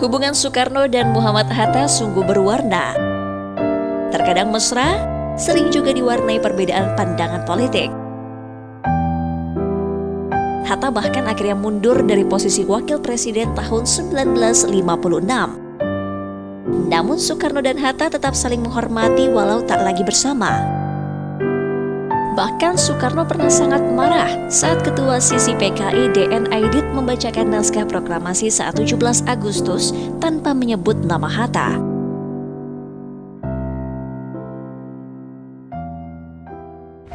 Hubungan Soekarno dan Muhammad Hatta sungguh berwarna. Terkadang mesra, sering juga diwarnai perbedaan pandangan politik. Hatta bahkan akhirnya mundur dari posisi wakil presiden tahun 1956. Namun Soekarno dan Hatta tetap saling menghormati walau tak lagi bersama. Bahkan Soekarno pernah sangat marah saat Ketua Sisi PKI D.N. Aidit membacakan naskah proklamasi saat 17 Agustus tanpa menyebut nama Hatta.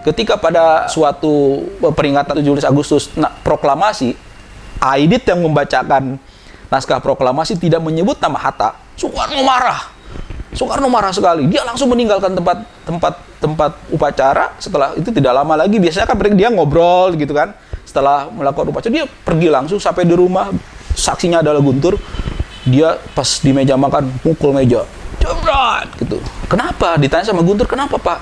Ketika pada suatu peringatan 17 Agustus proklamasi, Aidit yang membacakan naskah proklamasi tidak menyebut nama Hatta, Soekarno marah. Soekarno marah sekali. Dia langsung meninggalkan tempat upacara. Setelah itu tidak lama lagi, biasanya kan dia ngobrol gitu kan. Setelah melakukan upacara, dia pergi langsung sampai di rumah. Saksinya adalah Guntur. Dia pas di meja makan, pukul meja. Jebret gitu. Kenapa? Ditanya sama Guntur, kenapa Pak?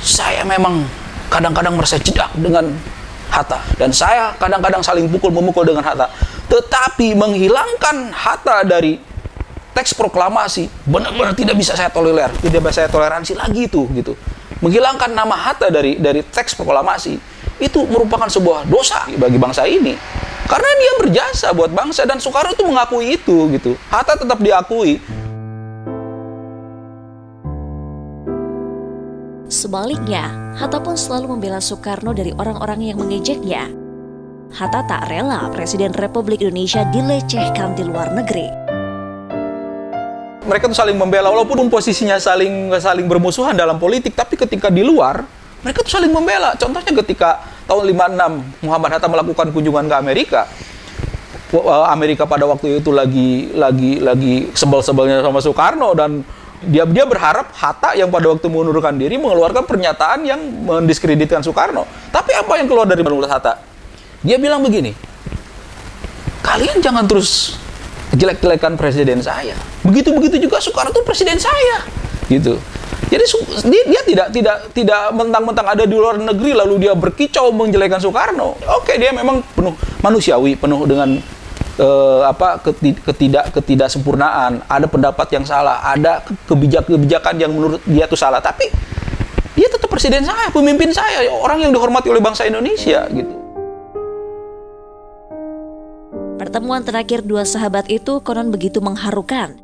Saya memang kadang-kadang merasa cedak dengan Hatta. Dan saya kadang-kadang saling memukul dengan Hatta. Tetapi menghilangkan Hatta dari teks proklamasi benar-benar tidak bisa saya tolerir, tidak bisa saya toleransi lagi itu gitu. Menghilangkan nama Hatta dari teks proklamasi itu merupakan sebuah dosa bagi bangsa ini. Karena dia berjasa buat bangsa dan Soekarno itu mengakui itu gitu. Hatta tetap diakui. Sebaliknya, Hatta pun selalu membela Soekarno dari orang-orang yang mengejeknya. Hatta tak rela Presiden Republik Indonesia dilecehkan di luar negeri. Mereka tuh saling membela walaupun posisinya saling bermusuhan dalam politik, tapi ketika di luar mereka tuh saling membela. Contohnya ketika tahun 56 Muhammad Hatta melakukan kunjungan ke Amerika. Amerika pada waktu itu lagi sebel-sebelnya sama Soekarno dan dia berharap Hatta yang pada waktu mengundurkan diri mengeluarkan pernyataan yang mendiskreditkan Soekarno. Tapi apa yang keluar dari mulut Hatta? Dia bilang begini, kalian jangan terus jelek-jelekan presiden saya. Begitu juga Soekarno itu presiden saya, gitu. Jadi dia tidak mentang-mentang ada di luar negeri lalu dia berkicau menjelekan Soekarno. Oke, dia memang penuh manusiawi, penuh dengan ketidaksempurnaan. Ada pendapat yang salah, ada kebijakan yang menurut dia itu salah. Tapi dia tetap presiden saya, pemimpin saya, orang yang dihormati oleh bangsa Indonesia, gitu. Pertemuan terakhir dua sahabat itu konon begitu mengharukan.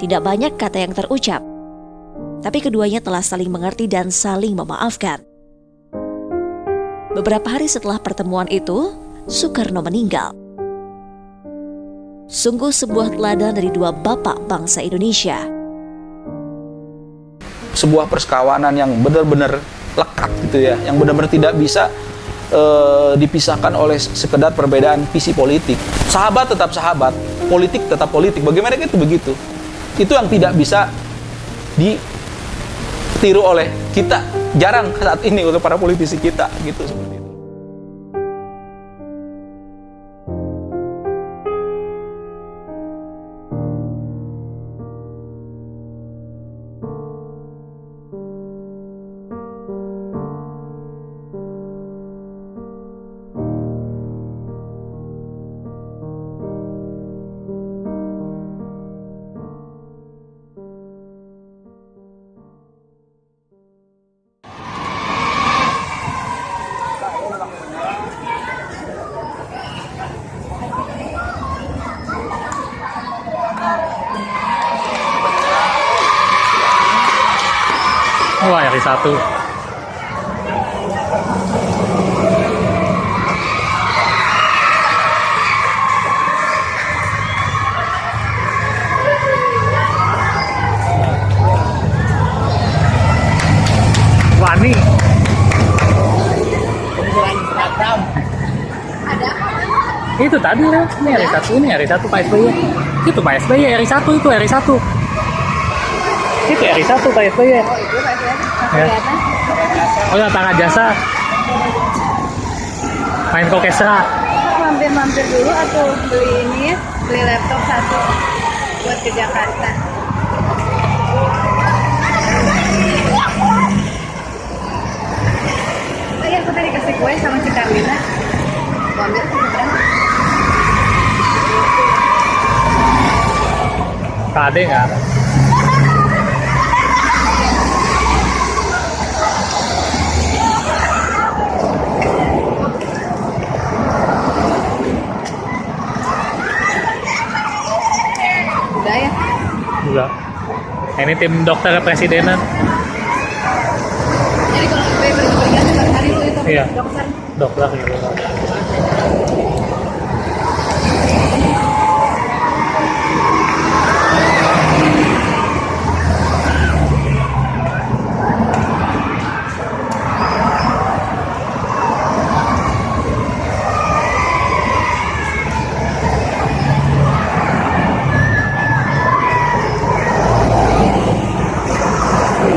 Tidak banyak kata yang terucap, tapi keduanya telah saling mengerti dan saling memaafkan. Beberapa hari setelah pertemuan itu, Soekarno meninggal. Sungguh sebuah teladan dari dua bapak bangsa Indonesia. Sebuah persekawanan yang benar-benar lekat gitu ya, yang benar-benar tidak bisa dipisahkan oleh sekedar perbedaan visi politik. Sahabat tetap sahabat, politik tetap politik. Bagi mereka itu begitu. Itu yang tidak bisa ditiru oleh kita. Jarang saat ini untuk para politisi kita gitu seperti itu. Wah, RI 1. Wani. Itu tadi lah, ini RI 1 Pak SBY. Itu Pak SBY, RI 1 itu RI 1. Itu RI 1 Pak SBY. Oh, itu Pak SBY. Ya. Oh ya, Tangga Jasa. Main Kokesra. Mampir-mampir dulu atau beli laptop satu buat ke Jakarta. Tadi aku tadi kasih kue sama si Karlina. Mau ambil ke seberang? KD nggak ada. Udah ya. Enggak. Ini tim dokter kepresidenan. Jadi kalau gue pergi-pergian tiap hari itu Iya. dokter. Dokter gitu.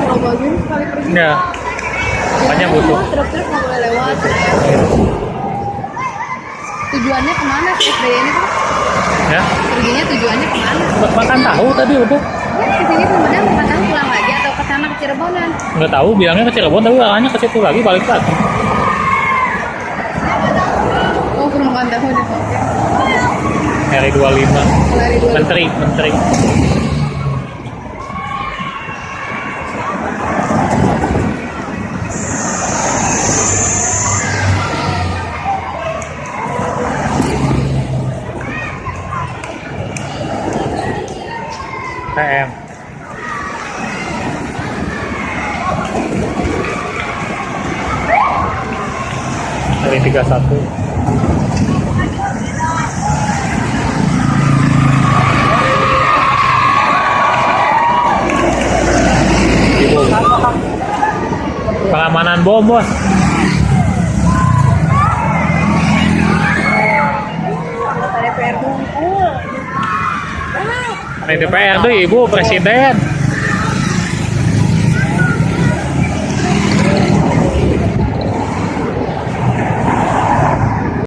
Kalau bagian sekali pergi. Ya. Makanya butuh. Truk-truk nggak boleh lewat. Tujuannya kemana sih SBY ini tuh? Ya. Perginya tujuannya kemana? Buat makan tahu tadi udah. Ya kesini kemudian makan pulang lagi atau ke sana ke Cirebonan? Nggak tahu, bilangnya ke Cirebon tapi arahnya ke situ lagi, balik lagi. Oh kurang tahu deh. RI 25. Lari dua. Menteri. PM. Dari 31. Pengamanan bom, bos. DPR Bungkul. Di DPR tuh ibu presiden.